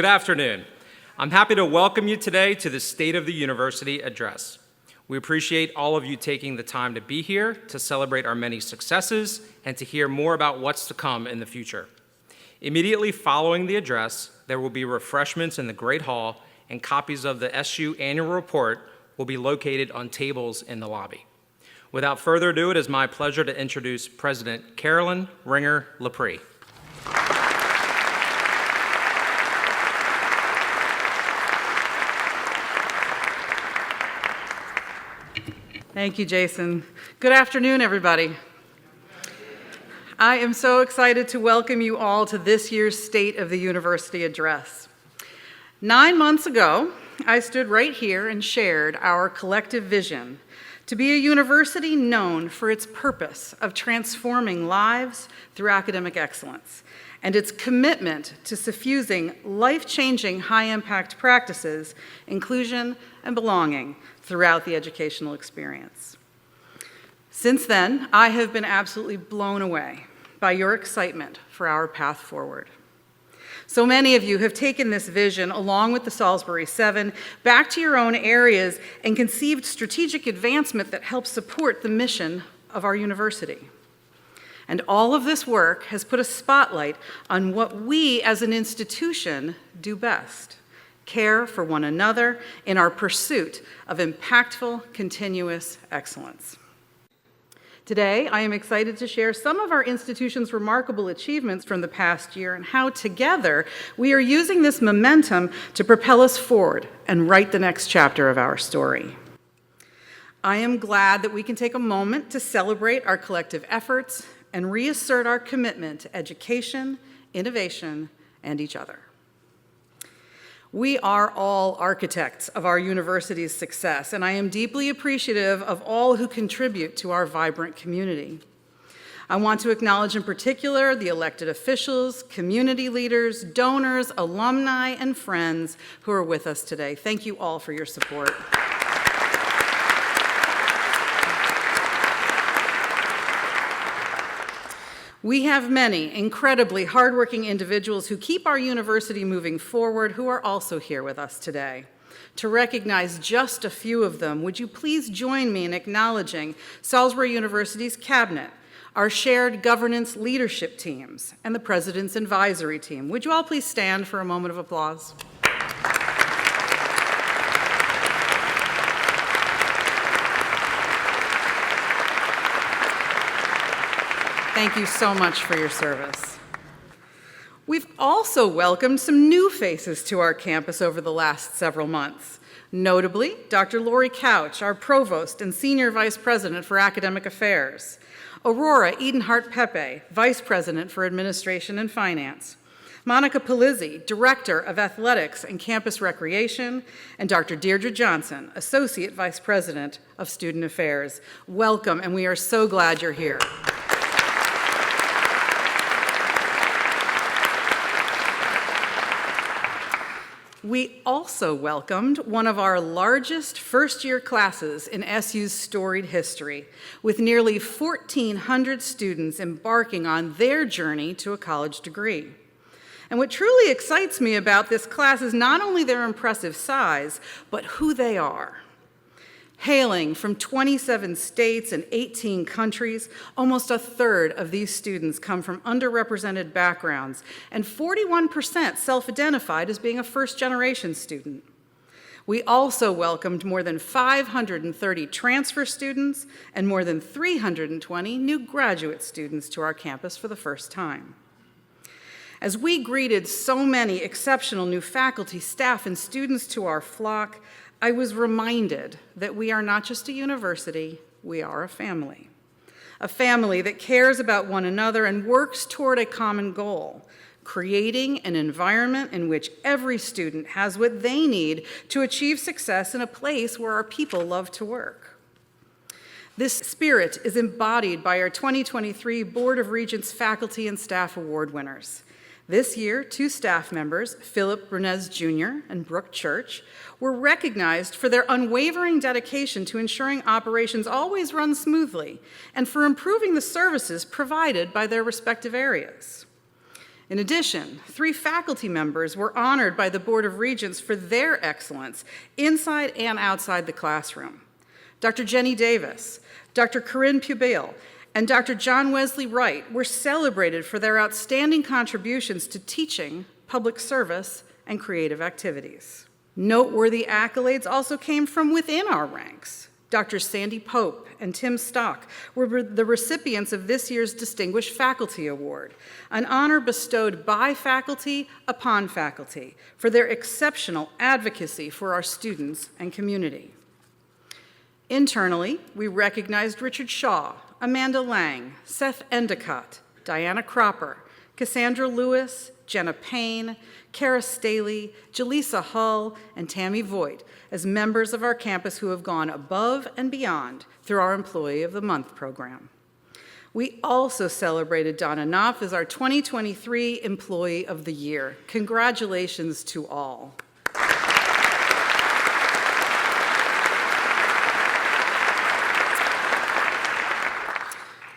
Good afternoon. I'm happy to welcome you today to the State of the University address. We appreciate all of you taking the time to be here to celebrate our many successes and to hear more about what's to come in the future. Immediately following the address, there will be refreshments in the Great Hall, and copies of the SU annual report will be located on tables in the lobby. Without further ado, it is my pleasure to introduce President Carolyn Ringer Lepre. Thank you, Jason. Good afternoon, everybody. I am so excited to welcome you all to this year's State of the University address. 9 months ago, I stood right here and shared our collective vision to be a university known for its purpose of transforming lives through academic excellence and its commitment to suffusing life-changing high-impact practices, inclusion, and belonging throughout the educational experience. Since then, I have been absolutely blown away by your excitement for our path forward. So many of you have taken this vision, along with the Salisbury Seven, back to your own areas and conceived strategic advancement that helps support the mission of our university. And all of this work has put a spotlight on what we as an institution do best: care for one another in our pursuit of impactful, continuous excellence. Today, I am excited to share some of our institution's remarkable achievements from the past year and how together we are using this momentum to propel us forward and write the next chapter of our story. I am glad that we can take a moment to celebrate our collective efforts and reassert our commitment to education, innovation, and each other. We are all architects of our university's success, and I am deeply appreciative of all who contribute to our vibrant community. I want to acknowledge in particular the elected officials, community leaders, donors, alumni, and friends who are with us today. Thank you all for your support. We have many incredibly hardworking individuals who keep our university moving forward who are also here with us today. To recognize just a few of them, would you please join me in acknowledging Salisbury University's cabinet, our shared governance leadership teams, and the President's advisory team. Would you all please stand for a moment of applause? Thank you so much for your service. We've also welcomed some new faces to our campus over the last several months. Notably, Dr. Lori Couch, our Provost and Senior Vice President for Academic Affairs. Aurora Edenhart-Pepe, Vice President for Administration and Finance. Monica Palizzi, Director of Athletics and Campus Recreation, and Dr. Deirdre Johnson, Associate Vice President of Student Affairs. Welcome, and we are so glad you're here. We also welcomed one of our largest first-year classes in SU's storied history, with nearly 1,400 students embarking on their journey to a college degree. And what truly excites me about this class is not only their impressive size, but who they are. Hailing from 27 states and 18 countries, almost a third of these students come from underrepresented backgrounds, and 41% self-identified as being a first-generation student. We also welcomed more than 530 transfer students and more than 320 new graduate students to our campus for the first time. As we greeted so many exceptional new faculty, staff, and students to our flock, I was reminded that we are not just a university, we are a family that cares about one another and works toward a common goal: creating an environment in which every student has what they need to achieve success in a place where our people love to work. This spirit is embodied by our 2023 Board of Regents Faculty and Staff Award winners. This year, 2 staff members, Philip Brunez Jr. and Brooke Church, were recognized for their unwavering dedication to ensuring operations always run smoothly and for improving the services provided by their respective areas. In addition, 3 faculty members were honored by the Board of Regents for their excellence inside and outside the classroom. Dr. Jenny Davis, Dr. Corinne Pubale, and Dr. John Wesley Wright were celebrated for their outstanding contributions to teaching, public service, and creative activities. Noteworthy accolades also came from within our ranks. Dr. Sandy Pope and Tim Stock were the recipients of this year's Distinguished Faculty Award, an honor bestowed by faculty upon faculty for their exceptional advocacy for our students and community. Internally, we recognized Richard Shaw, Amanda Lang, Seth Endicott, Diana Cropper, Cassandra Lewis, Jenna Payne, Kara Staley, Jaleesa Hull, and Tammy Voigt as members of our campus who have gone above and beyond through our Employee of the Month program. We also celebrated Donna Knopf as our 2023 Employee of the Year. Congratulations to all.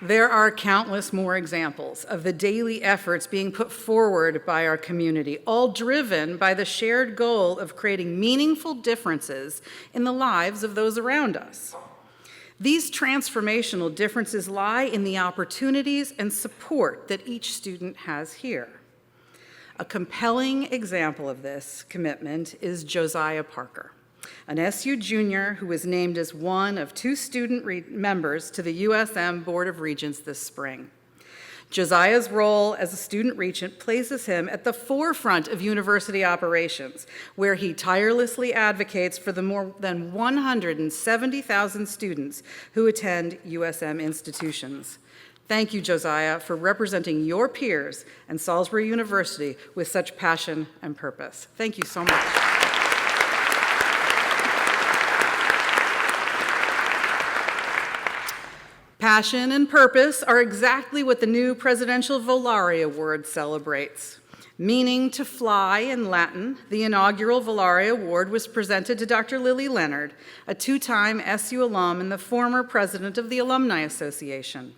There are countless more examples of the daily efforts being put forward by our community, all driven by the shared goal of creating meaningful differences in the lives of those around us. These transformational differences lie in the opportunities and support that each student has here. A compelling example of this commitment is Josiah Parker, an SU junior who was named as one of 2 student members to the USM Board of Regents this spring. Josiah's role as a student regent places him at the forefront of university operations, where he tirelessly advocates for the more than 170,000 students who attend USM institutions. Thank you, Josiah, for representing your peers and Salisbury University with such passion and purpose. Thank you so much. Passion and purpose are exactly what the new Presidential Volare Award celebrates. Meaning to fly in Latin, the inaugural Volare Award was presented to Dr. Lily Leonard, a 2-time SU alum and the former president of the Alumni Association.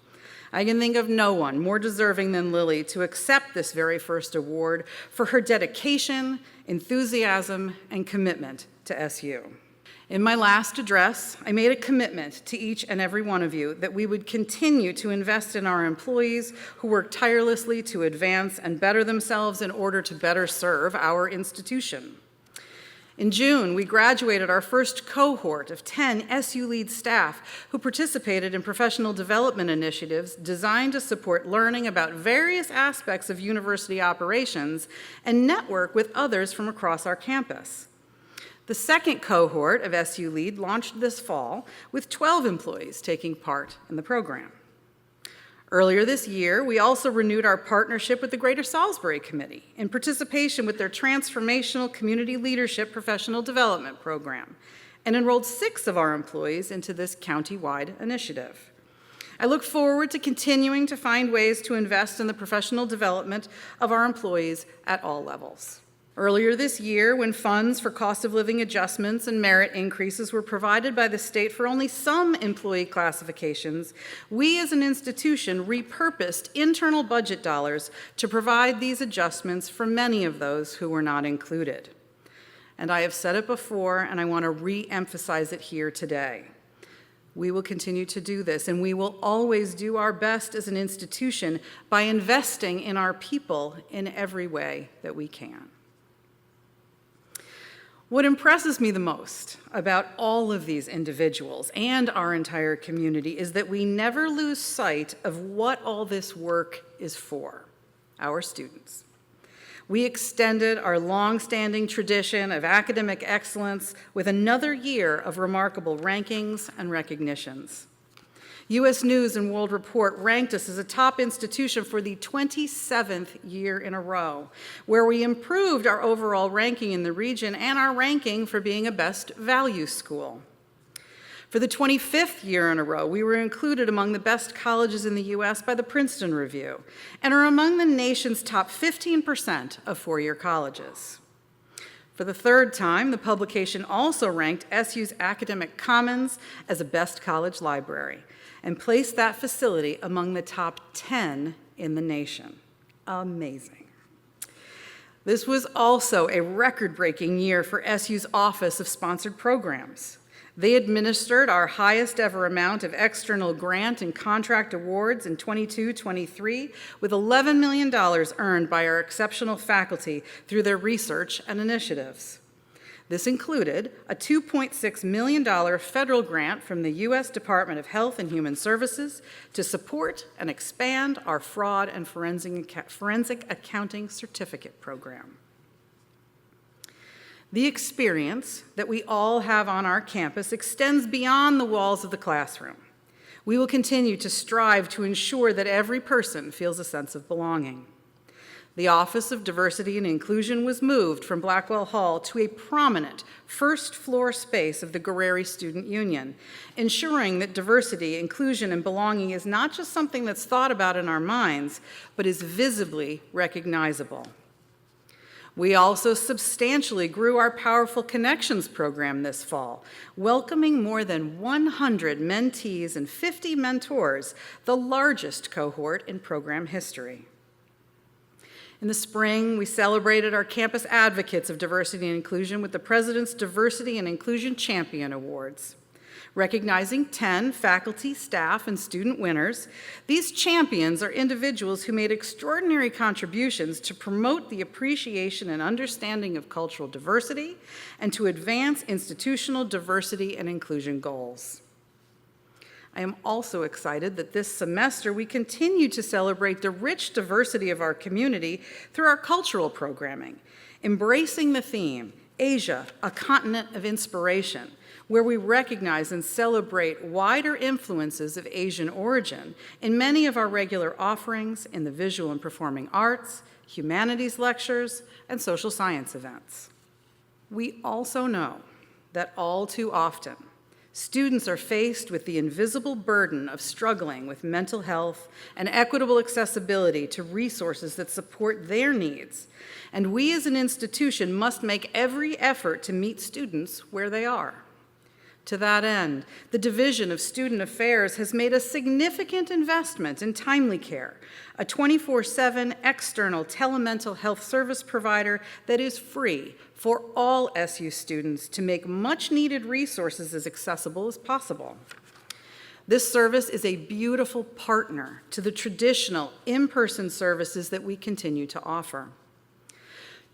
I can think of no one more deserving than Lily to accept this very first award for her dedication, enthusiasm, and commitment to SU. In my last address, I made a commitment to each and every one of you that we would continue to invest in our employees who work tirelessly to advance and better themselves in order to better serve our institution. In June, we graduated our first cohort of 10 SU Lead staff who participated in professional development initiatives designed to support learning about various aspects of university operations and network with others from across our campus. The second cohort of SU Lead launched this fall with 12 employees taking part in the program. Earlier this year, we also renewed our partnership with the Greater Salisbury Committee in participation with their Transformational Community Leadership Professional Development Program and enrolled 6 of our employees into this county-wide initiative. I look forward to continuing to find ways to invest in the professional development of our employees at all levels. Earlier this year, when funds for cost of living adjustments and merit increases were provided by the state for only some employee classifications, we as an institution repurposed internal budget dollars to provide these adjustments for many of those who were not included. And I have said it before, and I want to re-emphasize it here today. We will continue to do this, and we will always do our best as an institution by investing in our people in every way that we can. What impresses me the most about all of these individuals and our entire community is that we never lose sight of what all this work is for, our students. We extended our long-standing tradition of academic excellence with another year of remarkable rankings and recognitions. U.S. News and World Report ranked us as a top institution for the 27th year in a row, where we improved our overall ranking in the region and our ranking for being a best value school. For the 25th year in a row, we were included among the best colleges in the U.S. by the Princeton Review and are among the nation's top 15% of four-year colleges. For the third time, the publication also ranked SU's Academic Commons as a best college library and placed that facility among the top 10 in the nation. Amazing. This was also a record-breaking year for SU's Office of Sponsored Programs. They administered our highest ever amount of external grant and contract awards in 22-23, with $11 million earned by our exceptional faculty through their research and initiatives. This included a $2.6 million federal grant from the U.S. Department of Health and Human Services to support and expand our fraud and forensic accounting certificate program. The experience that we all have on our campus extends beyond the walls of the classroom. We will continue to strive to ensure that every person feels a sense of belonging. The Office of Diversity and Inclusion was moved from Blackwell Hall to a prominent first-floor space of the Guerreri Student Union, ensuring that diversity, inclusion, and belonging is not just something that's thought about in our minds, but is visibly recognizable. We also substantially grew our Powerful Connections program this fall, welcoming more than 100 mentees and 50 mentors, the largest cohort in program history. In the spring, we celebrated our campus advocates of diversity and inclusion with the President's Diversity and Inclusion Champion Awards. Recognizing 10 faculty, staff, and student winners, these champions are individuals who made extraordinary contributions to promote the appreciation and understanding of cultural diversity and to advance institutional diversity and inclusion goals. I am also excited that this semester we continue to celebrate the rich diversity of our community through our cultural programming, embracing the theme, Asia, a continent of inspiration, where we recognize and celebrate wider influences of Asian origin in many of our regular offerings in the visual and performing arts, humanities lectures, and social science events. We also know that all too often, students are faced with the invisible burden of struggling with mental health and equitable accessibility to resources that support their needs, and we as an institution must make every effort to meet students where they are. To that end, the Division of Student Affairs has made a significant investment in Timely Care, a 24/7 external telemental health service provider that is free for all SU students to make much-needed resources as accessible as possible. This service is a beautiful partner to the traditional in-person services that we continue to offer.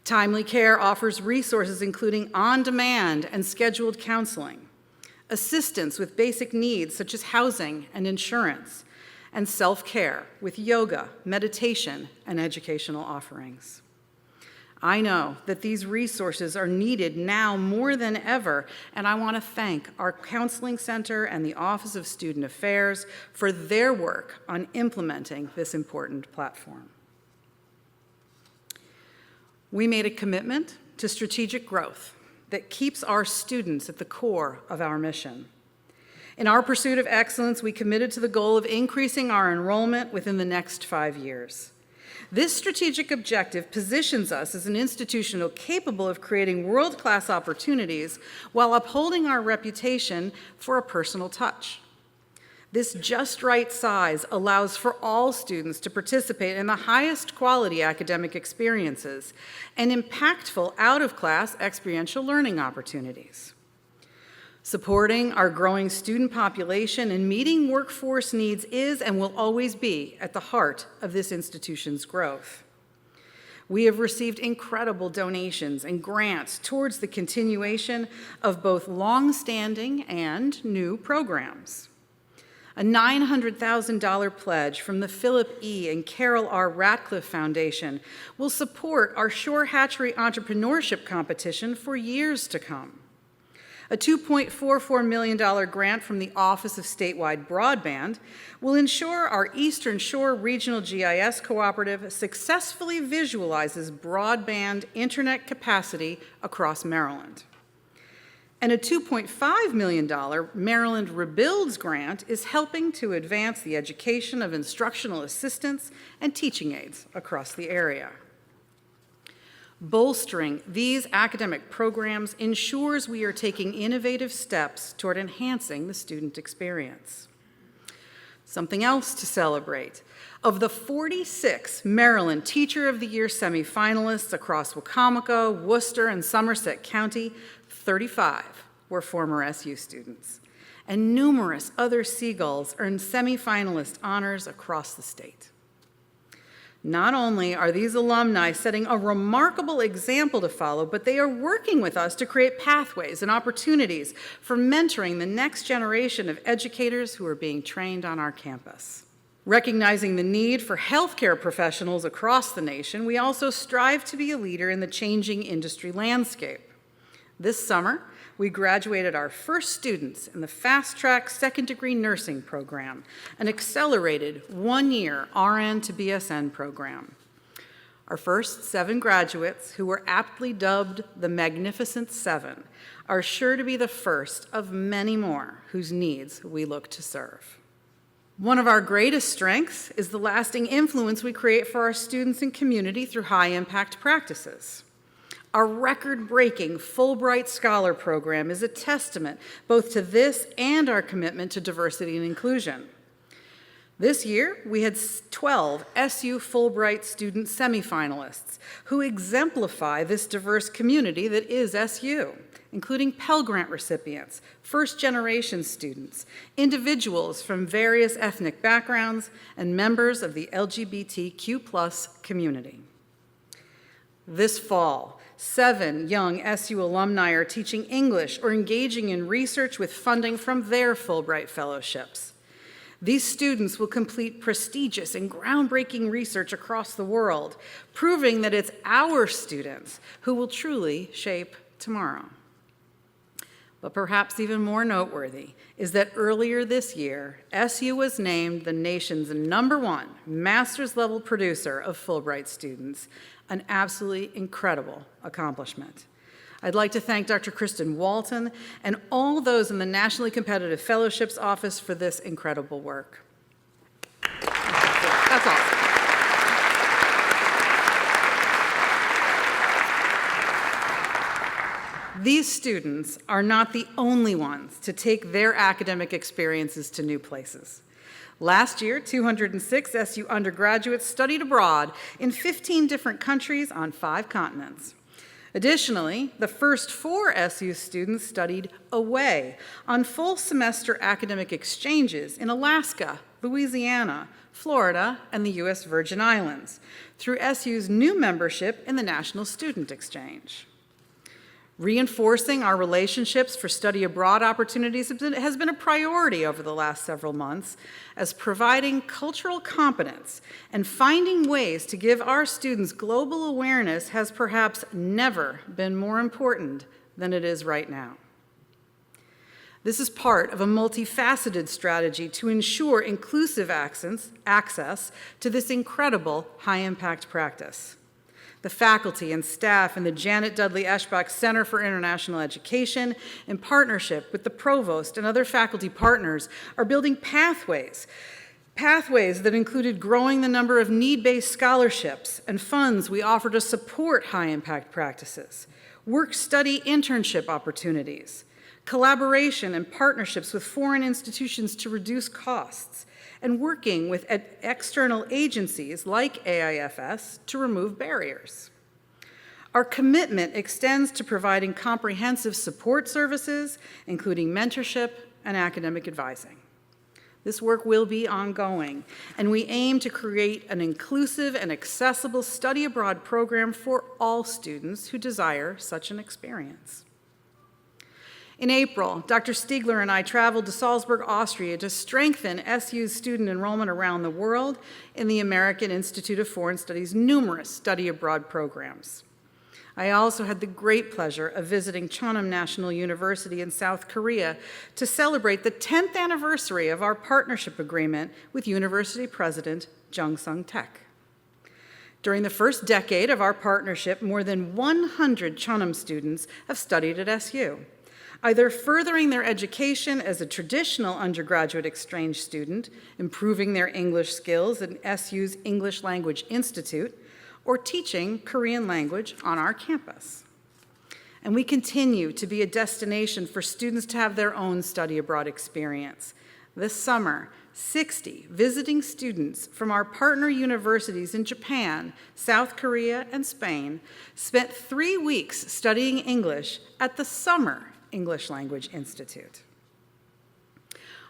Timely Care offers resources including on-demand and scheduled counseling, assistance with basic needs such as housing and insurance, and self-care with yoga, meditation, and educational offerings. I know that these resources are needed now more than ever, and I want to thank our Counseling Center and the Office of Student Affairs for their work on implementing this important platform. We made a commitment to strategic growth that keeps our students at the core of our mission. In our pursuit of excellence, we committed to the goal of increasing our enrollment within the next 5 years. This strategic objective positions us as an institution capable of creating world-class opportunities while upholding our reputation for a personal touch. This just right size allows for all students to participate in the highest quality academic experiences and impactful out-of-class experiential learning opportunities. Supporting our growing student population and meeting workforce needs is and will always be at the heart of this institution's growth. We have received incredible donations and grants towards the continuation of both long-standing and new programs. A $900,000 pledge from the Philip E. and Carol R. Ratcliffe Foundation will support our Shore Hatchery Entrepreneurship Competition for years to come. A $2.44 million grant from the Office of Statewide Broadband will ensure our Eastern Shore Regional GIS Cooperative successfully visualizes broadband internet capacity across Maryland. And a $2.5 million Maryland Rebuilds grant is helping to advance the education of instructional assistants and teaching aides across the area. Bolstering these academic programs ensures we are taking innovative steps toward enhancing the student experience. Something else to celebrate. Of the 46 Maryland Teacher of the Year semifinalists across Wacomico, Worcester, and Somerset County, 35 were former SU students, and numerous other Seagulls earned semifinalist honors across the state. Not only are these alumni setting a remarkable example to follow, but they are working with us to create pathways and opportunities for mentoring the next generation of educators who are being trained on our campus. Recognizing the need for healthcare professionals across the nation, we also strive to be a leader in the changing industry landscape. This summer, we graduated our first students in the fast-track second-degree nursing program, an accelerated one-year RN to BSN program. Our first 7 graduates, who were aptly dubbed the Magnificent Seven, are sure to be the first of many more whose needs we look to serve. One of our greatest strengths is the lasting influence we create for our students and community through high-impact practices. Our record-breaking Fulbright Scholar Program is a testament both to this and our commitment to diversity and inclusion. This year, we had 12 SU Fulbright student semifinalists who exemplify this diverse community that is SU, including Pell Grant recipients, first-generation students, individuals from various ethnic backgrounds, and members of the LGBTQ+ community. This fall, 7 young SU alumni are teaching English or engaging in research with funding from their Fulbright fellowships. These students will complete prestigious and groundbreaking research across the world, proving that it's our students who will truly shape tomorrow. But perhaps even more noteworthy is that earlier this year, SU was named the nation's #1 master's level producer of Fulbright students, an absolutely incredible accomplishment. I'd like to thank Dr. Kristen Walton and all those in the Nationally Competitive Fellowships Office for this incredible work. That's all. These students are not the only ones to take their academic experiences to new places. Last year, 206 SU undergraduates studied abroad in 15 different countries on 5 continents. Additionally, the first 4 SU students studied away on full semester academic exchanges in Alaska, Louisiana, Florida, and the U.S. Virgin Islands through SU's new membership in the National Student Exchange. Reinforcing our relationships for study abroad opportunities has been a priority over the last several months, as providing cultural competence and finding ways to give our students global awareness has perhaps never been more important than it is right now. This is part of a multifaceted strategy to ensure inclusive access to this incredible high-impact practice. The faculty and staff in the Janet Dudley Eschbach Center for International Education, in partnership with the provost and other faculty partners, are building pathways that included growing the number of need-based scholarships and funds we offer to support high-impact practices, work-study internship opportunities, collaboration and partnerships with foreign institutions to reduce costs, and working with external agencies like AIFS to remove barriers. Our commitment extends to providing comprehensive support services, including mentorship and academic advising. This work will be ongoing, and we aim to create an inclusive and accessible study abroad program for all students who desire such an experience. In April, Dr. Stiegler and I traveled to Salzburg, Austria to strengthen SU's student enrollment around the world in the American Institute of Foreign Studies' numerous study abroad programs. I also had the great pleasure of visiting Cheonam National University in South Korea to celebrate the 10th anniversary of our partnership agreement with University President Jung Sung Taek. During the first decade of our partnership, more than 100 Cheonam students have studied at SU, either furthering their education as a traditional undergraduate exchange student, improving their English skills at SU's English Language Institute, or teaching Korean language on our campus. And we continue to be a destination for students to have their own study abroad experience. This summer, 60 visiting students from our partner universities in Japan, South Korea, and Spain spent 3 weeks studying English at the Summer English Language Institute.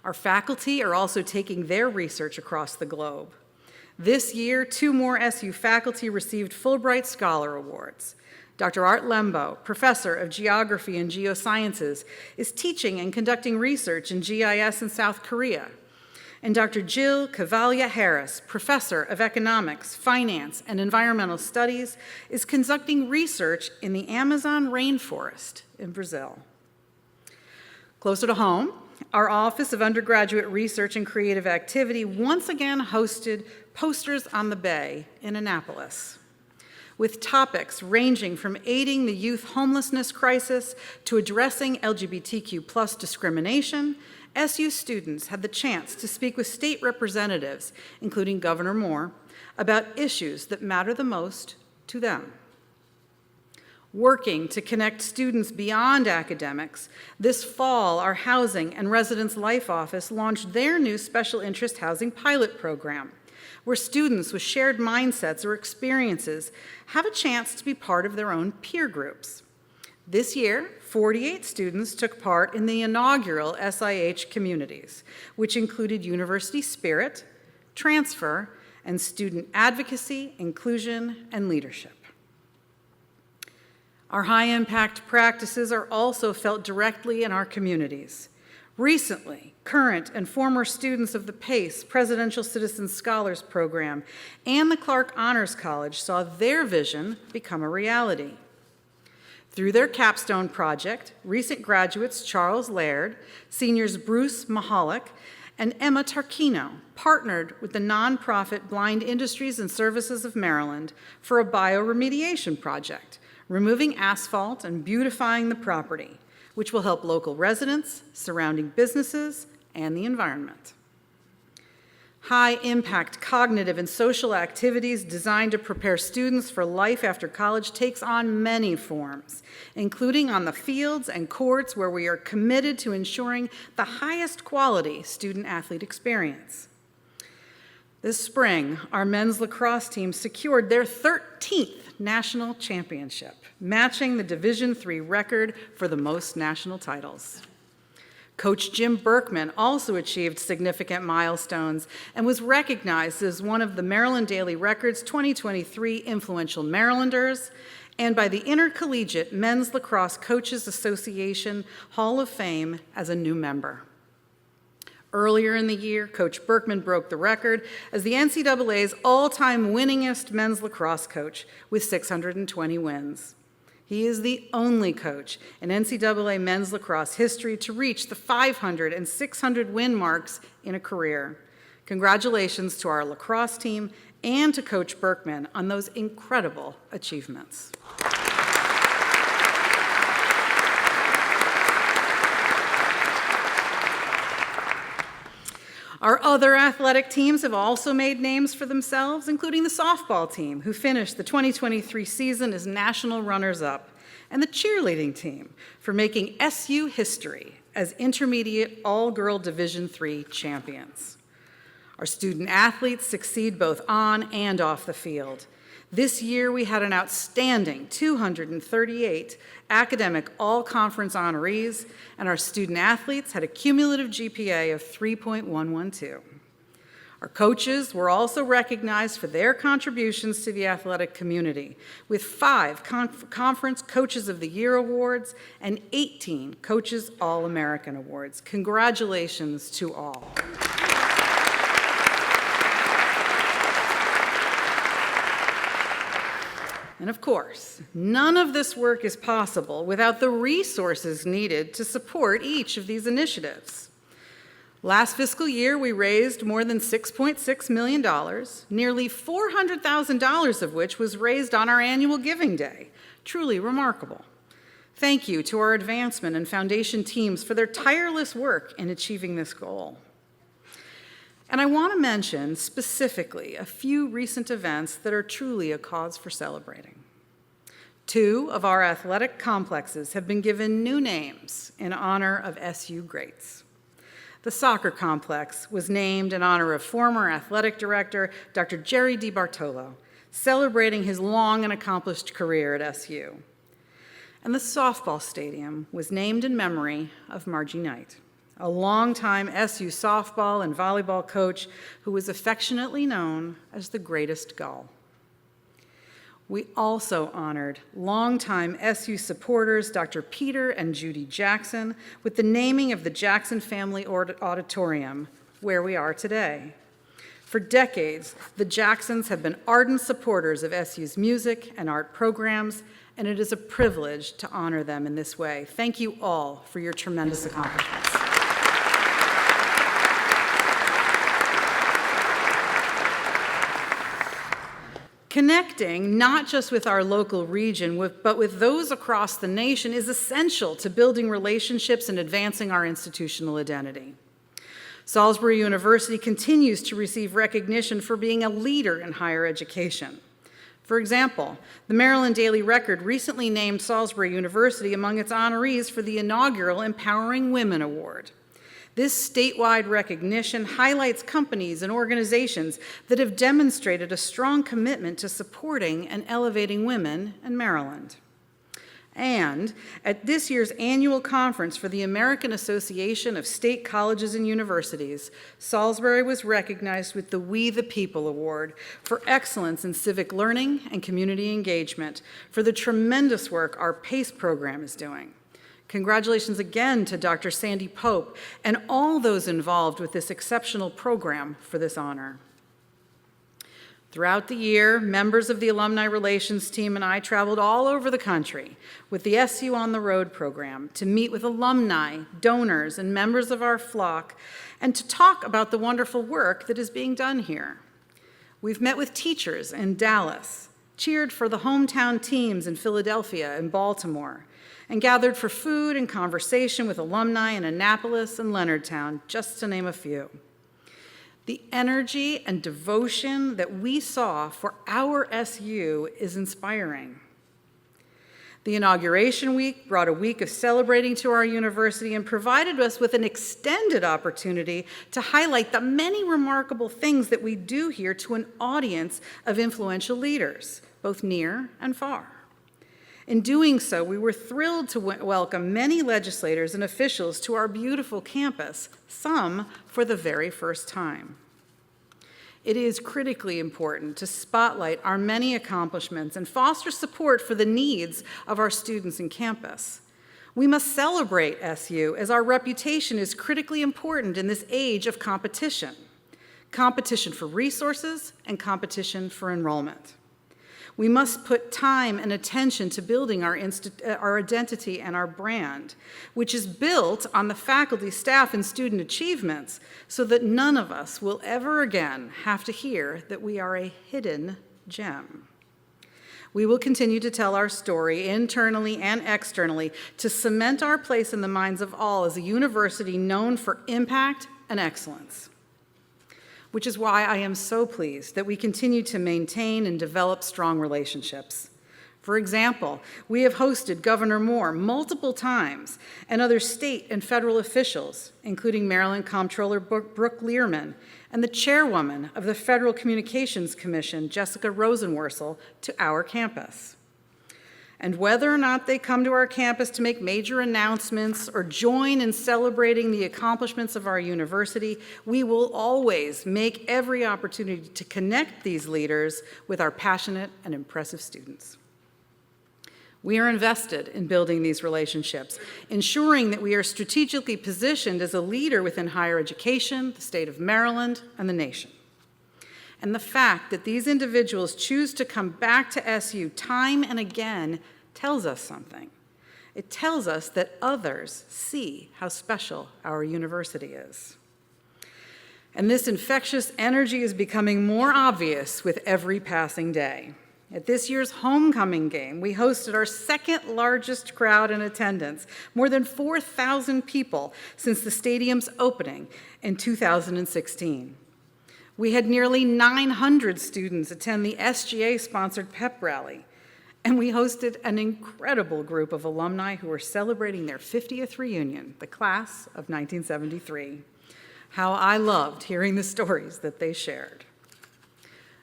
Our faculty are also taking their research across the globe. This year, 2 more SU faculty received Fulbright Scholar Awards. Dr. Art Lembo, professor of geography and geosciences, is teaching and conducting research in GIS in South Korea. And Dr. Jill Cavalia-Harris, professor of economics, finance, and environmental studies, is conducting research in the Amazon rainforest in Brazil. Closer to home, our Office of Undergraduate Research and Creative Activity once again hosted Posters on the Bay in Annapolis, with topics ranging from aiding the youth homelessness crisis to addressing LGBTQ+ discrimination. SU students had the chance to speak with state representatives, including Governor Moore, about issues that matter the most to them. Working to connect students beyond academics, this fall our Housing and Residence Life Office launched their new special interest housing pilot program, where students with shared mindsets or experiences have a chance to be part of their own peer groups. This year, 48 students took part in the inaugural SIH communities, which included university spirit, transfer, and student advocacy, inclusion, and leadership. Our high-impact practices are also felt directly in our communities. Recently, current and former students of the PACE Presidential Citizen Scholars Program and the Clark Honors College saw their vision become a reality. Through their capstone project, recent graduates Charles Laird, seniors Bruce Mahalik, and Emma Tarquino partnered with the nonprofit Blind Industries and Services of Maryland for a bioremediation project, removing asphalt and beautifying the property, which will help local residents, surrounding businesses, and the environment. High-impact cognitive and social activities designed to prepare students for life after college takes on many forms, including on the fields and courts where we are committed to ensuring the highest quality student-athlete experience. This spring, our men's lacrosse team secured their 13th national championship, matching the Division III record for the most national titles. Coach Jim Berkman also achieved significant milestones and was recognized as one of the Maryland Daily Record's 2023 Influential Marylanders and by the Intercollegiate Men's Lacrosse Coaches Association Hall of Fame as a new member. Earlier in the year, Coach Berkman broke the record as the NCAA's all-time winningest men's lacrosse coach with 620 wins. He is the only coach in NCAA men's lacrosse history to reach the 500 and 600 win marks in a career. Congratulations to our lacrosse team and to Coach Berkman on those incredible achievements. Our other athletic teams have also made names for themselves, including the softball team, who finished the 2023 season as national runners-up, and the cheerleading team for making SU history as intermediate all-girl Division III champions. Our student athletes succeed both on and off the field. This year, we had an outstanding 238 academic all-conference honorees, and our student athletes had a cumulative GPA of 3.112. Our coaches were also recognized for their contributions to the athletic community, with 5 Conference Coaches of the Year awards and 18 Coaches All-American awards. Congratulations to all. And of course, none of this work is possible without the resources needed to support each of these initiatives. Last fiscal year, we raised more than $6.6 million, nearly $400,000 of which was raised on our annual Giving Day. Truly remarkable. Thank you to our advancement and foundation teams for their tireless work in achieving this goal. And I want to mention specifically a few recent events that are truly a cause for celebrating. 2 of our athletic complexes have been given new names in honor of SU greats. The soccer complex was named in honor of former athletic director Dr. Jerry DiBartolo, celebrating his long and accomplished career at SU. And the softball stadium was named in memory of Margie Knight, a longtime SU softball and volleyball coach who was affectionately known as the Greatest Gull. We also honored longtime SU supporters Dr. Peter and Judy Jackson with the naming of the Jackson Family Auditorium, where we are today. For decades, the Jacksons have been ardent supporters of SU's music and art programs, and it is a privilege to honor them in this way. Thank you all for your tremendous accomplishments. Connecting not just with our local region, but with those across the nation is essential to building relationships and advancing our institutional identity. Salisbury University continues to receive recognition for being a leader in higher education. For example, the Maryland Daily Record recently named Salisbury University among its honorees for the inaugural Empowering Women Award. This statewide recognition highlights companies and organizations that have demonstrated a strong commitment to supporting and elevating women in Maryland. And at this year's annual conference for the American Association of State Colleges and Universities, Salisbury was recognized with the We the People Award for excellence in civic learning and community engagement for the tremendous work our PACE program is doing. Congratulations again to Dr. Sandy Pope and all those involved with this exceptional program for this honor. Throughout the year, members of the Alumni Relations team and I traveled all over the country with the SU on the Road program to meet with alumni, donors, and members of our flock and to talk about the wonderful work that is being done here. We've met with teachers in Dallas, cheered for the hometown teams in Philadelphia and Baltimore, and gathered for food and conversation with alumni in Annapolis and Leonardtown, just to name a few. The energy and devotion that we saw for our SU is inspiring. The inauguration week brought a week of celebrating to our university and provided us with an extended opportunity to highlight the many remarkable things that we do here to an audience of influential leaders, both near and far. In doing so, we were thrilled to welcome many legislators and officials to our beautiful campus, some for the very first time. It is critically important to spotlight our many accomplishments and foster support for the needs of our students in campus. We must celebrate SU as our reputation is critically important in this age of competition for resources and competition for enrollment. We must put time and attention to building our identity and our brand, which is built on the faculty, staff, and student achievements so that none of us will ever again have to hear that we are a hidden gem. We will continue to tell our story internally and externally to cement our place in the minds of all as a university known for impact and excellence. Which is why I am so pleased that we continue to maintain and develop strong relationships. For example, we have hosted Governor Moore multiple times and other state and federal officials, including Maryland Comptroller Brooke Learman and the chairwoman of the Federal Communications Commission, Jessica Rosenworcel, to our campus. And whether or not they come to our campus to make major announcements or join in celebrating the accomplishments of our university, we will always make every opportunity to connect these leaders with our passionate and impressive students. We are invested in building these relationships, ensuring that we are strategically positioned as a leader within higher education, the state of Maryland, and the nation. And the fact that these individuals choose to come back to SU time and again tells us something. It tells us that others see how special our university is. And this infectious energy is becoming more obvious with every passing day. At this year's homecoming game, we hosted our second largest crowd in attendance, more than 4,000 people since the stadium's opening in 2016. We had nearly 900 students attend the SGA-sponsored pep rally, and we hosted an incredible group of alumni who were celebrating their 50th reunion, the class of 1973. How I loved hearing the stories that they shared.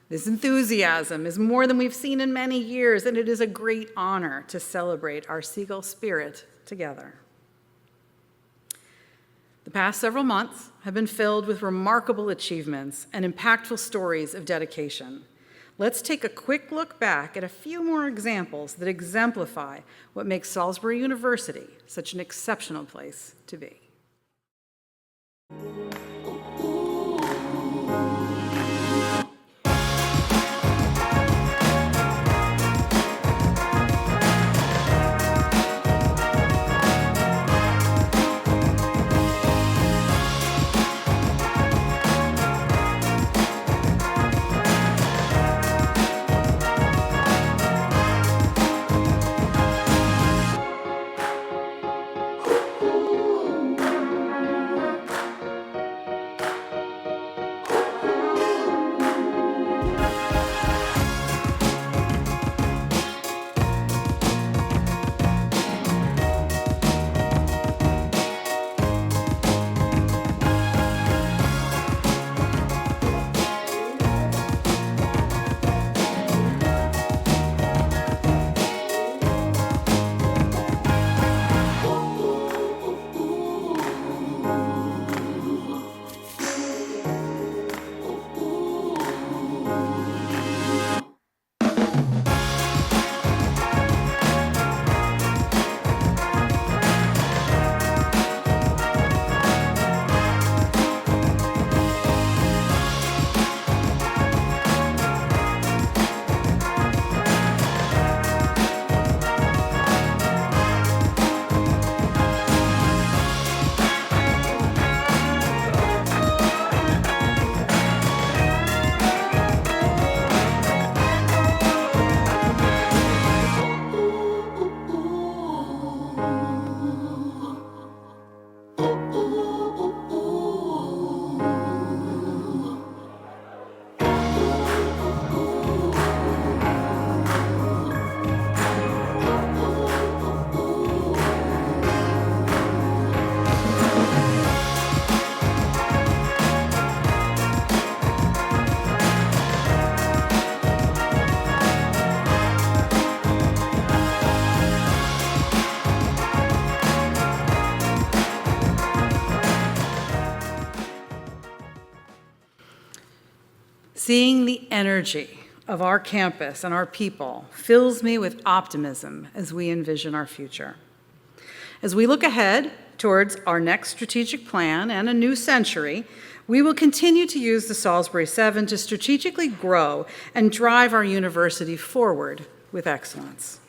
This enthusiasm is more than we've seen in many years, and it is a great honor to celebrate our Seagull spirit together. The past several months have been filled with remarkable achievements and impactful stories of dedication. Let's take a quick look back at a few more examples that exemplify what makes Salisbury University such an exceptional place to be. Seeing the energy of our campus and our people fills me with optimism as we envision our future. As we look ahead towards our next strategic plan and a new century, we will continue to use the Salisbury Seven to strategically grow and drive our university forward with excellence.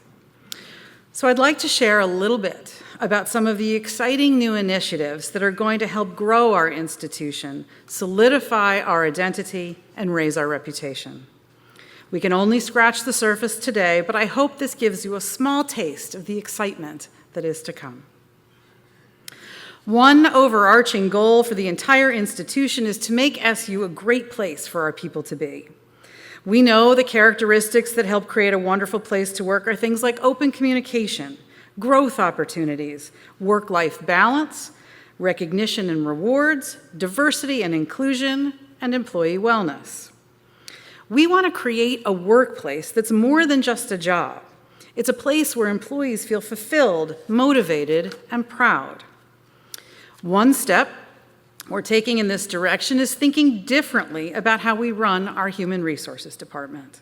So I'd like to share a little bit about some of the exciting new initiatives that are going to help grow our institution, solidify our identity, and raise our reputation. We can only scratch the surface today, but I hope this gives you a small taste of the excitement that is to come. One overarching goal for the entire institution is to make SU a great place for our people to be. We know the characteristics that help create a wonderful place to work are things like open communication, growth opportunities, work-life balance, recognition and rewards, diversity and inclusion, and employee wellness. We want to create a workplace that's more than just a job. It's a place where employees feel fulfilled, motivated, and proud. One step we're taking in this direction is thinking differently about how we run our human resources department.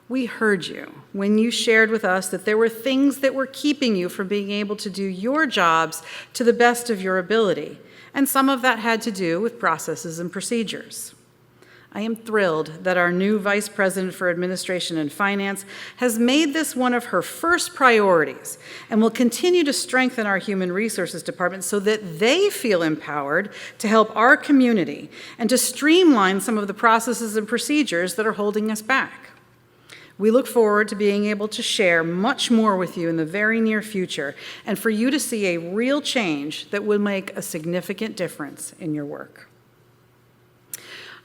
We heard you when you shared with us that there were things that were keeping you from being able to do your jobs to the best of your ability, and some of that had to do with processes and procedures. I am thrilled that our new Vice President for Administration and Finance has made this one of her first priorities and will continue to strengthen our Human Resources Department so that they feel empowered to help our community and to streamline some of the processes and procedures that are holding us back. We look forward to being able to share much more with you in the very near future and for you to see a real change that will make a significant difference in your work.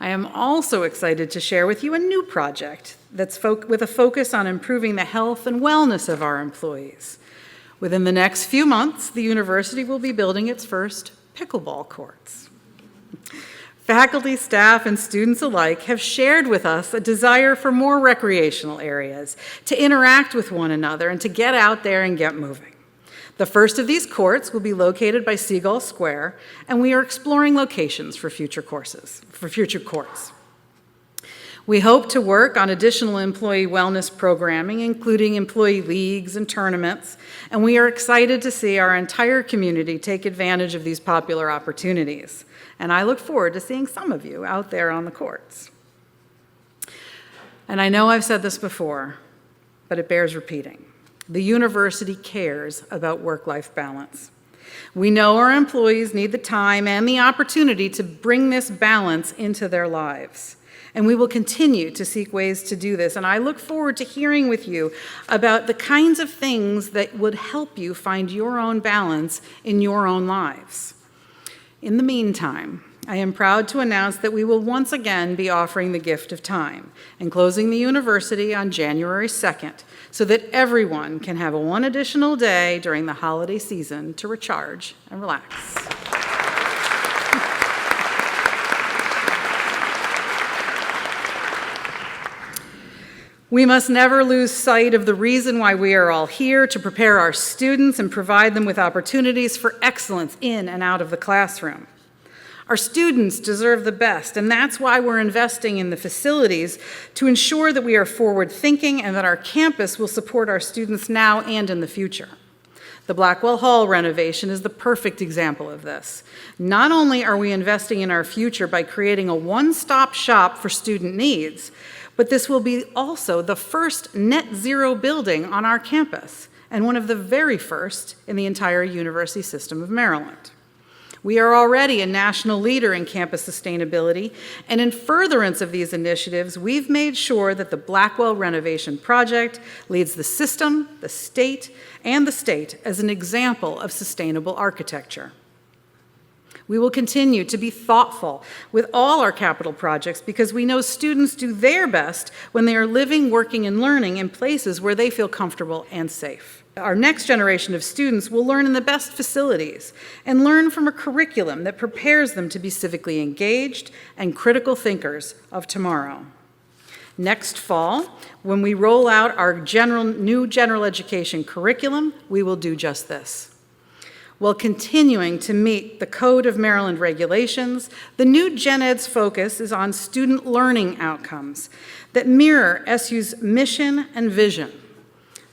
I am also excited to share with you a new project that's with a focus on improving the health and wellness of our employees. Within the next few months, the university will be building its first pickleball courts. Faculty, staff, and students alike have shared with us a desire for more recreational areas, to interact with one another, and to get out there and get moving. The first of these courts will be located by Seagull Square, and we are exploring locations for future courts. We hope to work on additional employee wellness programming, including employee leagues and tournaments, and we are excited to see our entire community take advantage of these popular opportunities. And I look forward to seeing some of you out there on the courts. And I know I've said this before, but it bears repeating. The university cares about work-life balance. We know our employees need the time and the opportunity to bring this balance into their lives. And we will continue to seek ways to do this. And I look forward to hearing with you about the kinds of things that would help you find your own balance in your own lives. In the meantime, I am proud to announce that we will once again be offering the gift of time and closing the university on January 2nd so that everyone can have one additional day during the holiday season to recharge and relax. We must never lose sight of the reason why we are all here, to prepare our students and provide them with opportunities for excellence in and out of the classroom. Our students deserve the best, and that's why we're investing in the facilities to ensure that we are forward-thinking and that our campus will support our students now and in the future. The Blackwell Hall renovation is the perfect example of this. Not only are we investing in our future by creating a one-stop shop for student needs, but this will be also the first net zero building on our campus and one of the very first in the entire University System of Maryland. We are already a national leader in campus sustainability, and in furtherance of these initiatives, we've made sure that the Blackwell renovation project leads the system, the state as an example of sustainable architecture. We will continue to be thoughtful with all our capital projects because we know students do their best when they are living, working, and learning in places where they feel comfortable and safe. Our next generation of students will learn in the best facilities and learn from a curriculum that prepares them to be civically engaged and critical thinkers of tomorrow. Next fall, when we roll out our new general education curriculum, we will do just this. While continuing to meet the Code of Maryland regulations, the new Gen Ed's focus is on student learning outcomes that mirror SU's mission and vision,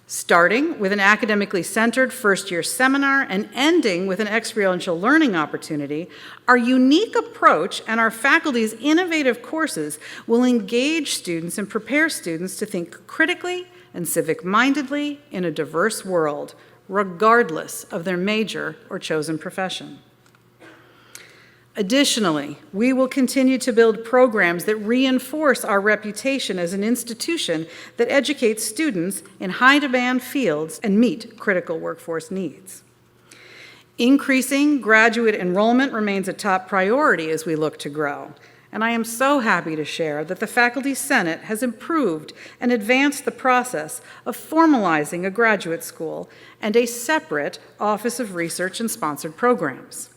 starting with an academically centered first-year seminar and ending with an experiential learning opportunity. Our unique approach and our faculty's innovative courses will engage students and prepare students to think critically and civic-mindedly in a diverse world, regardless of their major or chosen profession. Additionally, we will continue to build programs that reinforce our reputation as an institution that educates students in high-demand fields and meet critical workforce needs. Increasing graduate enrollment remains a top priority as we look to grow. And I am so happy to share that the Faculty Senate has improved and advanced the process of formalizing a graduate school and a separate Office of Research and Sponsored Programs.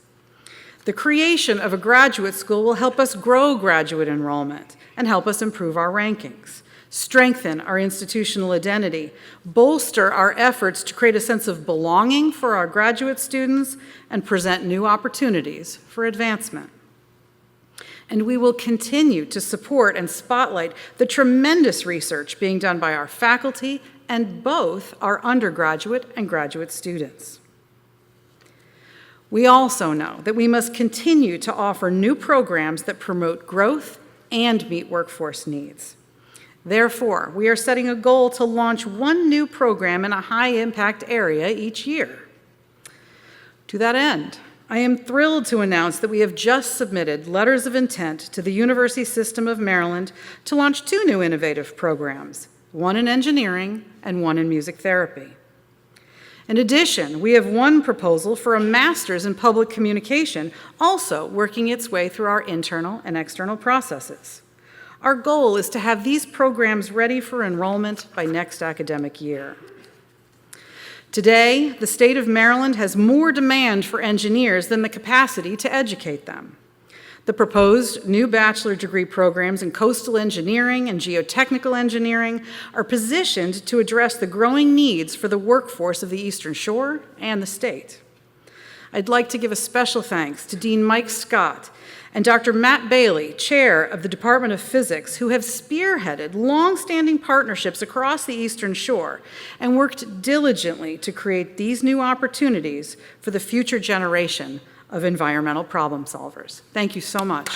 The creation of a graduate school will help us grow graduate enrollment and help us improve our rankings, strengthen our institutional identity, bolster our efforts to create a sense of belonging for our graduate students, and present new opportunities for advancement. And we will continue to support and spotlight the tremendous research being done by our faculty and both our undergraduate and graduate students. We also know that we must continue to offer new programs that promote growth and meet workforce needs. Therefore, we are setting a goal to launch one new program in a high-impact area each year. To that end, I am thrilled to announce that we have just submitted letters of intent to the University System of Maryland to launch two new innovative programs, one in engineering and one in music therapy. In addition, we have one proposal for a master's in public communication, also working its way through our internal and external processes. Our goal is to have these programs ready for enrollment by next academic year. Today, the state of Maryland has more demand for engineers than the capacity to educate them. The proposed new bachelor degree programs in coastal engineering and geotechnical engineering are positioned to address the growing needs for the workforce of the Eastern Shore and the state. I'd like to give a special thanks to Dean Mike Scott and Dr. Matt Bailey, chair of the Department of Physics, who have spearheaded long-standing partnerships across the Eastern Shore and worked diligently to create these new opportunities for the future generation of environmental problem solvers. Thank you so much.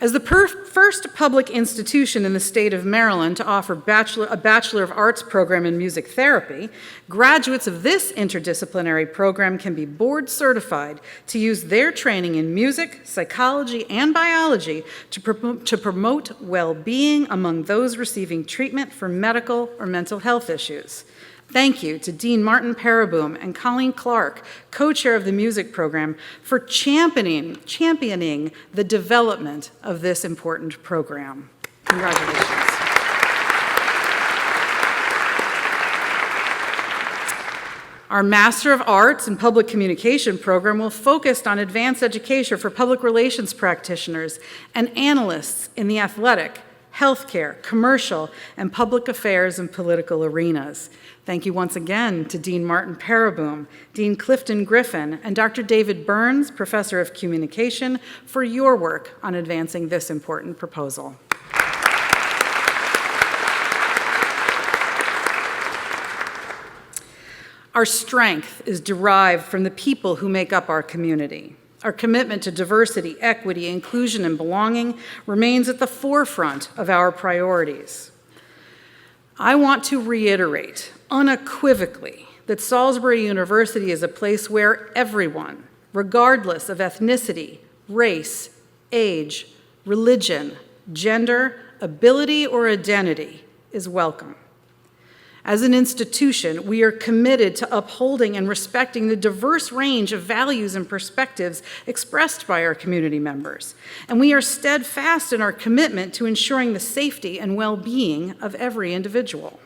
As the first public institution in the state of Maryland to offer a Bachelor of Arts program in music therapy, graduates of this interdisciplinary program can be board certified to use their training in music, psychology, and biology to promote well-being among those receiving treatment for medical or mental health issues. Thank you to Dean Martin Paraboom and Colleen Clark, co-chair of the music program, for championing the development of this important program. Congratulations. Our Master of Arts in Public Communication program will focus on advanced education for public relations practitioners and analysts in the athletic, healthcare, commercial, and public affairs and political arenas. Thank you once again to Dean Martin Paraboom, Dean Clifton Griffin, and Dr. David Burns, Professor of Communication, for your work on advancing this important proposal. Our strength is derived from the people who make up our community. Our commitment to diversity, equity, inclusion, and belonging remains at the forefront of our priorities. I want to reiterate unequivocally that Salisbury University is a place where everyone, regardless of ethnicity, race, age, religion, gender, ability, or identity, is welcome. As an institution, we are committed to upholding and respecting the diverse range of values and perspectives expressed by our community members, and we are steadfast in our commitment to ensuring the safety and well-being of every individual.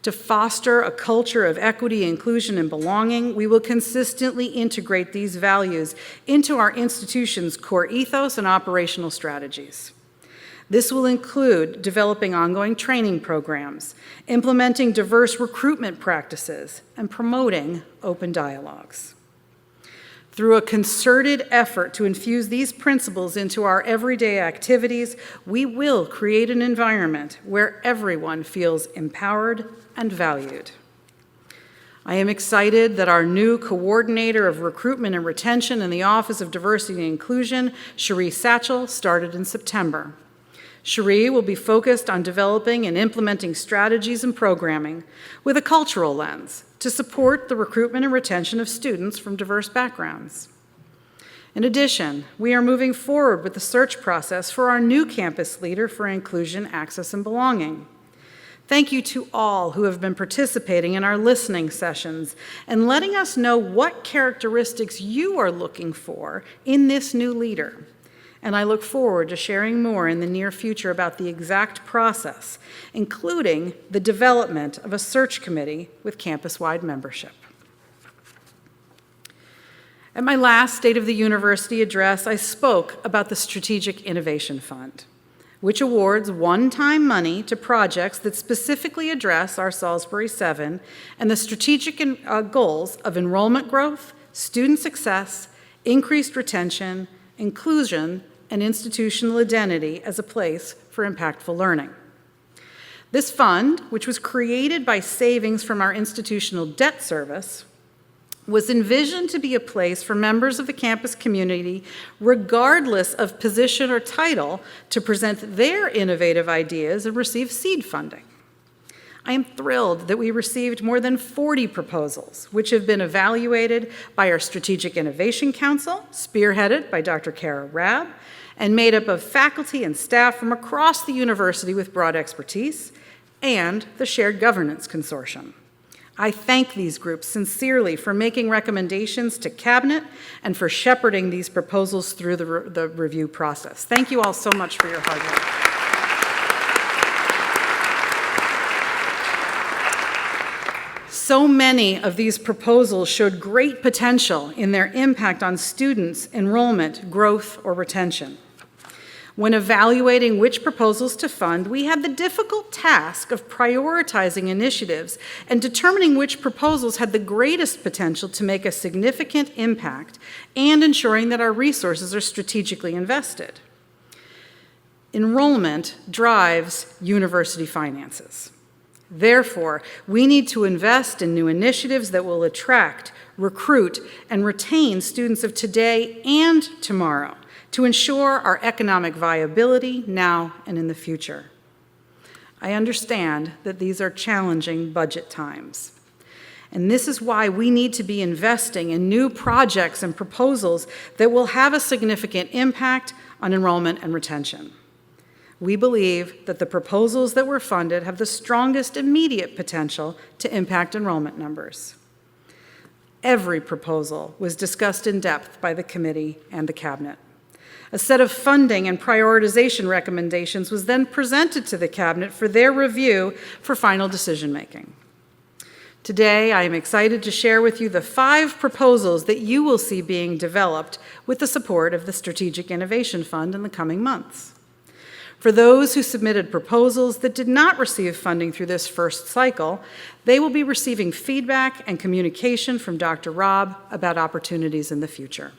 To foster a culture of equity, inclusion, and belonging, we will consistently integrate these values into our institution's core ethos and operational strategies. This will include developing ongoing training programs, implementing diverse recruitment practices, and promoting open dialogues. Through a concerted effort to infuse these principles into our everyday activities, we will create an environment where everyone feels empowered and valued. I am excited that our new coordinator of recruitment and retention in the Office of Diversity and Inclusion, Cherie Satchel, started in September. Cherie will be focused on developing and implementing strategies and programming with a cultural lens to support the recruitment and retention of students from diverse backgrounds. In addition, we are moving forward with the search process for our new campus leader for inclusion, access, and belonging. Thank you to all who have been participating in our listening sessions and letting us know what characteristics you are looking for in this new leader. And I look forward to sharing more in the near future about the exact process, including the development of a search committee with campus-wide membership. At my last State of the University address, I spoke about the Strategic Innovation Fund, which awards one-time money to projects that specifically address our Salisbury Seven and the strategic goals of enrollment growth, student success, increased retention, inclusion, and institutional identity as a place for impactful learning. This fund, which was created by savings from our institutional debt service, was envisioned to be a place for members of the campus community, regardless of position or title, to present their innovative ideas and receive seed funding. I am thrilled that we received more than 40 proposals, which have been evaluated by our Strategic Innovation Council, spearheaded by Dr. Kara Rabb, and made up of faculty and staff from across the university with broad expertise, and the Shared Governance Consortium. I thank these groups sincerely for making recommendations to Cabinet and for shepherding these proposals through the review process. Thank you all so much for your hard work. So many of these proposals showed great potential in their impact on students' enrollment, growth, or retention. When evaluating which proposals to fund, we had the difficult task of prioritizing initiatives and determining which proposals had the greatest potential to make a significant impact and ensuring that our resources are strategically invested. Enrollment drives university finances. Therefore, we need to invest in new initiatives that will attract, recruit, and retain students of today and tomorrow to ensure our economic viability now and in the future. I understand that these are challenging budget times. And this is why we need to be investing in new projects and proposals that will have a significant impact on enrollment and retention. We believe that the proposals that were funded have the strongest immediate potential to impact enrollment numbers. Every proposal was discussed in depth by the committee and the cabinet. A set of funding and prioritization recommendations was then presented to the cabinet for their review for final decision-making. Today, I am excited to share with you the 5 proposals that you will see being developed with the support of the Strategic Innovation Fund in the coming months. For those who submitted proposals that did not receive funding through this first cycle, they will be receiving feedback and communication from Dr. Robb about opportunities in the future.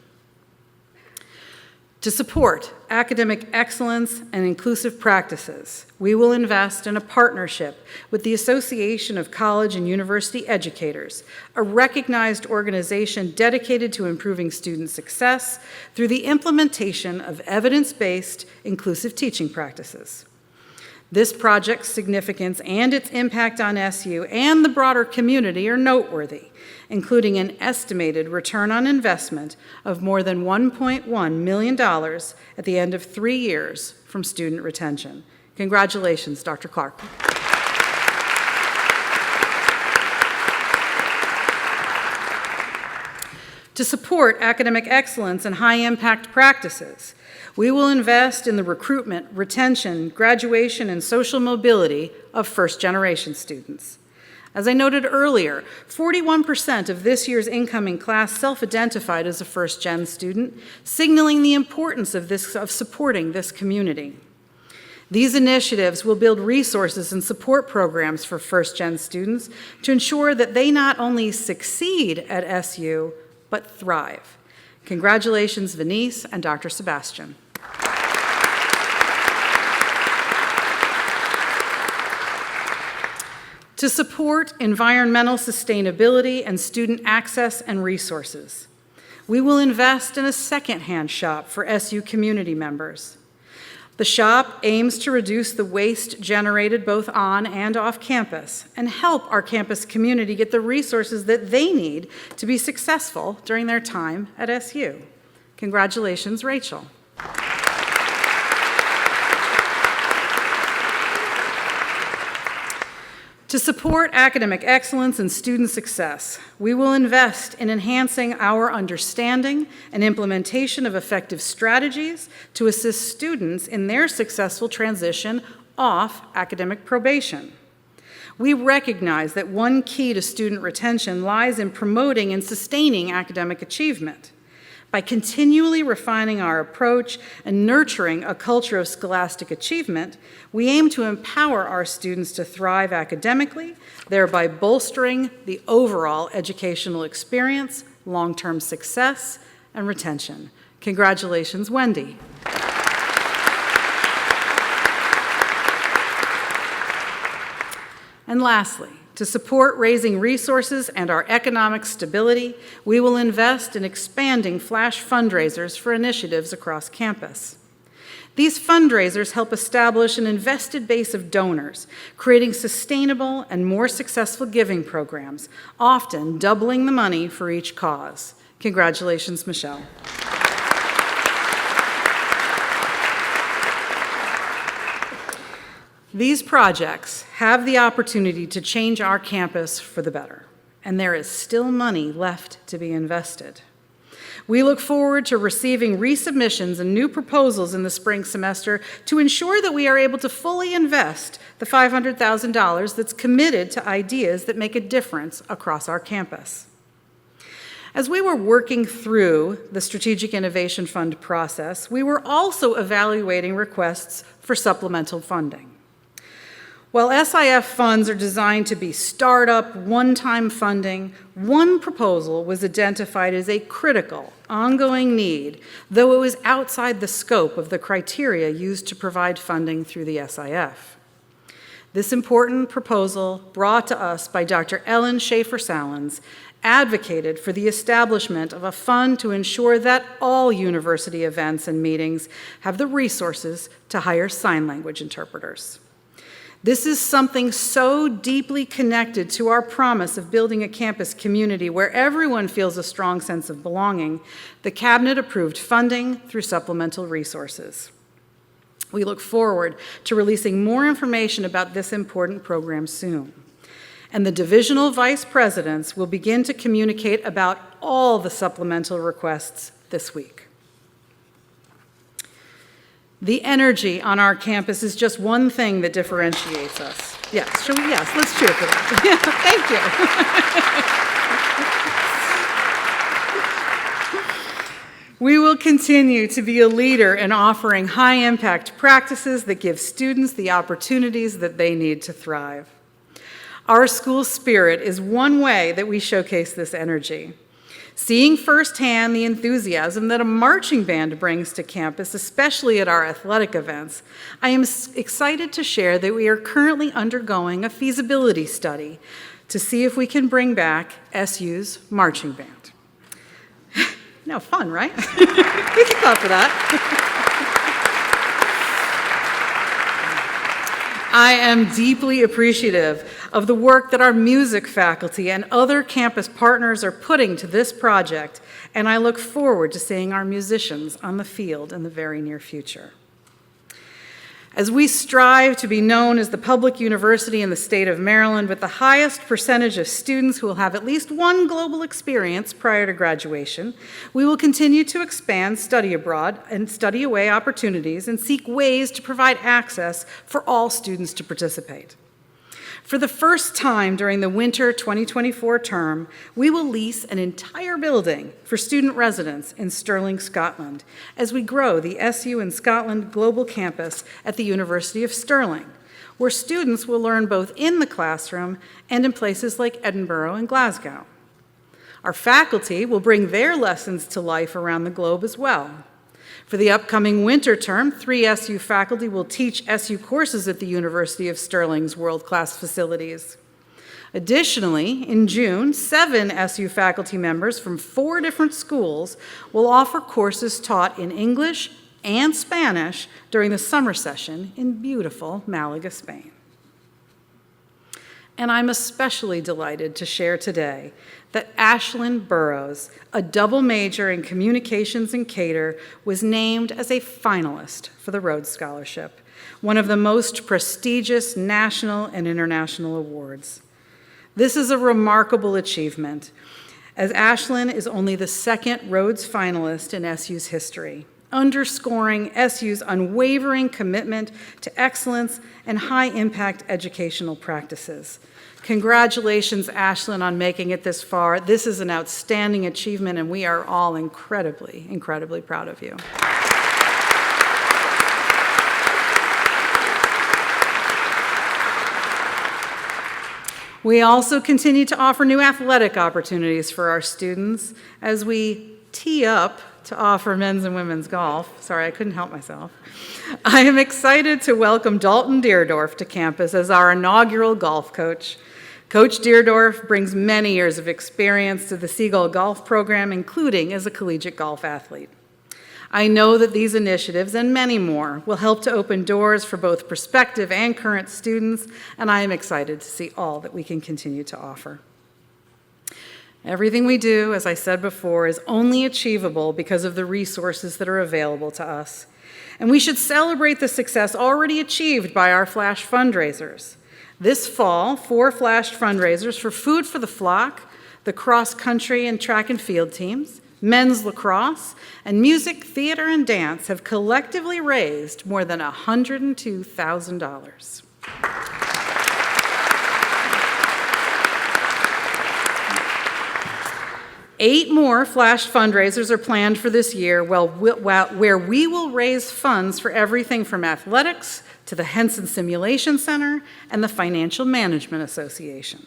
To support academic excellence and inclusive practices, we will invest in a partnership with the Association of College and University Educators, a recognized organization dedicated to improving student success through the implementation of evidence-based inclusive teaching practices. This project's significance and its impact on SU and the broader community are noteworthy, including an estimated return on investment of more than $1.1 million at the end of 3 years from student retention. Congratulations, Dr. Clark. To support academic excellence and high-impact practices, we will invest in the recruitment, retention, graduation, and social mobility of first-generation students. As I noted earlier, 41% of this year's incoming class self-identified as a first-gen student, signaling the importance of supporting this community. These initiatives will build resources and support programs for first-gen students to ensure that they not only succeed at SU, but thrive. Congratulations, Venice and Dr. Sebastian. To support environmental sustainability and student access and resources, we will invest in a secondhand shop for SU community members. The shop aims to reduce the waste generated both on and off campus and help our campus community get the resources that they need to be successful during their time at SU. Congratulations, Rachel. To support academic excellence and student success, we will invest in enhancing our understanding and implementation of effective strategies to assist students in their successful transition off academic probation. We recognize that one key to student retention lies in promoting and sustaining academic achievement. By continually refining our approach and nurturing a culture of scholastic achievement, we aim to empower our students to thrive academically, thereby bolstering the overall educational experience, long-term success, and retention. Congratulations, Wendy. And lastly, to support raising resources and our economic stability, we will invest in expanding flash fundraisers for initiatives across campus. These fundraisers help establish an invested base of donors, creating sustainable and more successful giving programs, often doubling the money for each cause. Congratulations, Michelle. These projects have the opportunity to change our campus for the better, and there is still money left to be invested. We look forward to receiving resubmissions and new proposals in the spring semester to ensure that we are able to fully invest the $500,000 that's committed to ideas that make a difference across our campus. As we were working through the Strategic Innovation Fund process, we were also evaluating requests for supplemental funding. While SIF funds are designed to be startup, one-time funding, one proposal was identified as a critical, ongoing need, though it was outside the scope of the criteria used to provide funding through the SIF. This important proposal, brought to us by Dr. Ellen Schaefer-Salins, advocated for the establishment of a fund to ensure that all university events and meetings have the resources to hire sign language interpreters. This is something so deeply connected to our promise of building a campus community where everyone feels a strong sense of belonging. The Cabinet approved funding through supplemental resources. We look forward to releasing more information about this important program soon. And the divisional vice presidents will begin to communicate about all the supplemental requests this week. The energy on our campus is just one thing that differentiates us. Yes, yes, let's cheer for that. Thank you. We will continue to be a leader in offering high-impact practices that give students the opportunities that they need to thrive. Our school spirit is one way that we showcase this energy. Seeing firsthand the enthusiasm that a marching band brings to campus, especially at our athletic events, I am excited to share that we are currently undergoing a feasibility study to see if we can bring back SU's marching band. Now, fun, right? We can clap for that. I am deeply appreciative of the work that our music faculty and other campus partners are putting to this project, and I look forward to seeing our musicians on the field in the very near future. As we strive to be known as the public university in the state of Maryland with the highest percentage of students who will have at least one global experience prior to graduation, we will continue to expand study abroad and study away opportunities and seek ways to provide access for all students to participate. For the first time during the winter 2024 term, we will lease an entire building for student residence in Stirling, Scotland, as we grow the SU in Scotland Global Campus at the University of Stirling, where students will learn both in the classroom and in places like Edinburgh and Glasgow. Our faculty will bring their lessons to life around the globe as well. For the upcoming winter term, 3 SU faculty will teach SU courses at the University of Stirling's world-class facilities. Additionally, in June, 7 SU faculty members from 4 different schools will offer courses taught in English and Spanish during the summer session in beautiful Malaga, Spain. And I'm especially delighted to share today that Ashlyn Burrows, a double major in communications and cater, was named as a finalist for the Rhodes Scholarship, one of the most prestigious national and international awards. This is a remarkable achievement, as Ashlyn is only the second Rhodes finalist in SU's history, underscoring SU's unwavering commitment to excellence and high-impact educational practices. Congratulations, Ashlyn, on making it this far. This is an outstanding achievement, and we are all incredibly, incredibly proud of you. We also continue to offer new athletic opportunities for our students as we tee up to offer men's and women's golf. Sorry, I couldn't help myself. I am excited to welcome Dalton Deerdorf to campus as our inaugural golf coach. Coach Deerdorf brings many years of experience to the Seagull Golf program, including as a collegiate golf athlete. I know that these initiatives and many more will help to open doors for both prospective and current students, and I am excited to see all that we can continue to offer. Everything we do, as I said before, is only achievable because of the resources that are available to us. And we should celebrate the success already achieved by our flash fundraisers. This fall, 4 flash fundraisers for Food for the Flock, the cross-country and track and field teams, men's lacrosse, and music, theater, and dance have collectively raised more than $102,000. Eight more flash fundraisers are planned for this year, where we will raise funds for everything from athletics to the Henson Simulation Center and the Financial Management Association.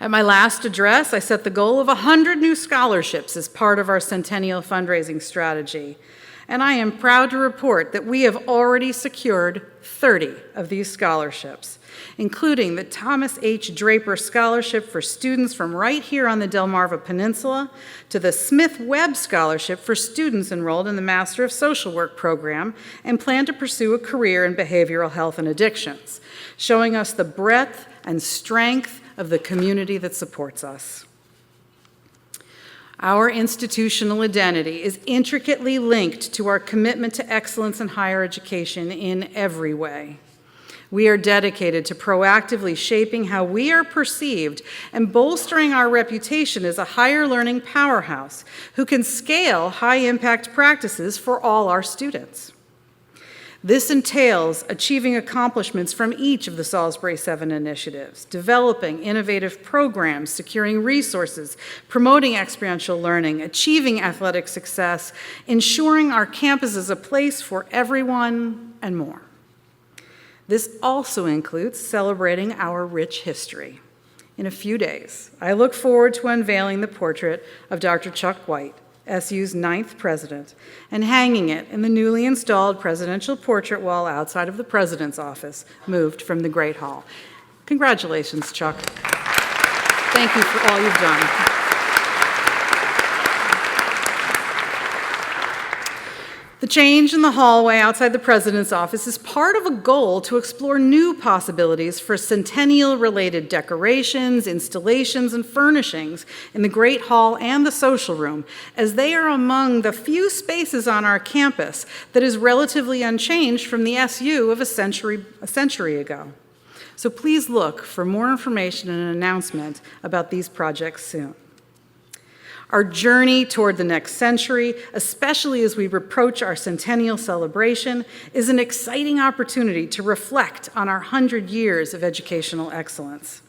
At my last address, I set the goal of 100 new scholarships as part of our Centennial fundraising strategy, and I am proud to report that we have already secured 30 of these scholarships, including the Thomas H. Draper Scholarship for students from right here on the Delmarva Peninsula, to the Smith Webb Scholarship for students enrolled in the Master of Social Work program and plan to pursue a career in behavioral health and addictions, showing us the breadth and strength of the community that supports us. Our institutional identity is intricately linked to our commitment to excellence in higher education in every way. We are dedicated to proactively shaping how we are perceived and bolstering our reputation as a higher learning powerhouse who can scale high-impact practices for all our students. This entails achieving accomplishments from each of the Salisbury Seven initiatives, developing innovative programs, securing resources, promoting experiential learning, achieving athletic success, ensuring our campus is a place for everyone, and more. This also includes celebrating our rich history. In a few days, I look forward to unveiling the portrait of Dr. Chuck White, SU's 9th president, and hanging it in the newly installed presidential portrait wall outside of the president's office, moved from the Great Hall. Congratulations, Chuck. Thank you for all you've done. The change in the hallway outside the president's office is part of a goal to explore new possibilities for Centennial-related decorations, installations, and furnishings in the Great Hall and the social room, as they are among the few spaces on our campus that is relatively unchanged from the SU of a century ago. So please look for more information and an announcement about these projects soon. Our journey toward the next century, especially as we approach our centennial celebration, is an exciting opportunity to reflect on our 100 years of educational excellence.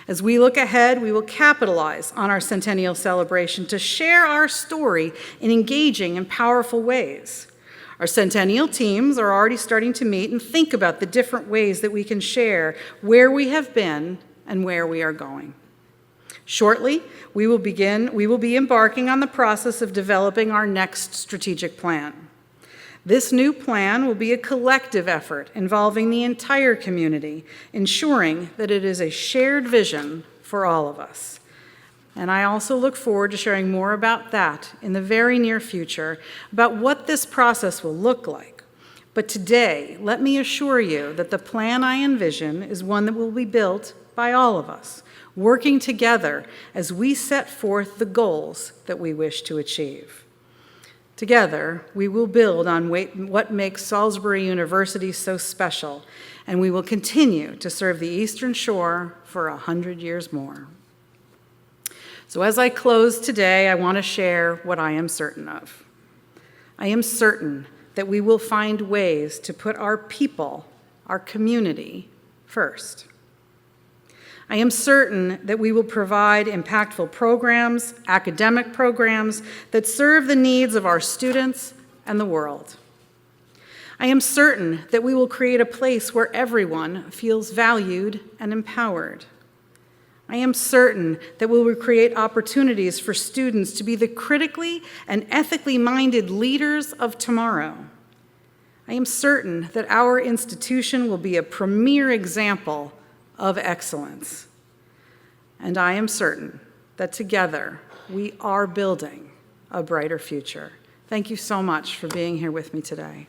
As we look ahead, we will capitalize on our centennial celebration to share our story in engaging and powerful ways. Our centennial teams are already starting to meet and think about the different ways that we can share where we have been and where we are going. Shortly, we will be embarking on the process of developing our next strategic plan. This new plan will be a collective effort involving the entire community, ensuring that it is a shared vision for all of us. And I also look forward to sharing more about that in the very near future, about what this process will look like. But today, let me assure you that the plan I envision is one that will be built by all of us, working together as we set forth the goals that we wish to achieve. Together, we will build on what makes Salisbury University so special, and we will continue to serve the Eastern Shore for 100 years more. So as I close today, I want to share what I am certain of. I am certain that we will find ways to put our people, our community, first. I am certain that we will provide impactful programs, academic programs, that serve the needs of our students and the world. I am certain that we will create a place where everyone feels valued and empowered. I am certain that we will create opportunities for students to be the critically and ethically minded leaders of tomorrow. I am certain that our institution will be a premier example of excellence. And I am certain that together we are building a brighter future. Thank you so much for being here with me today.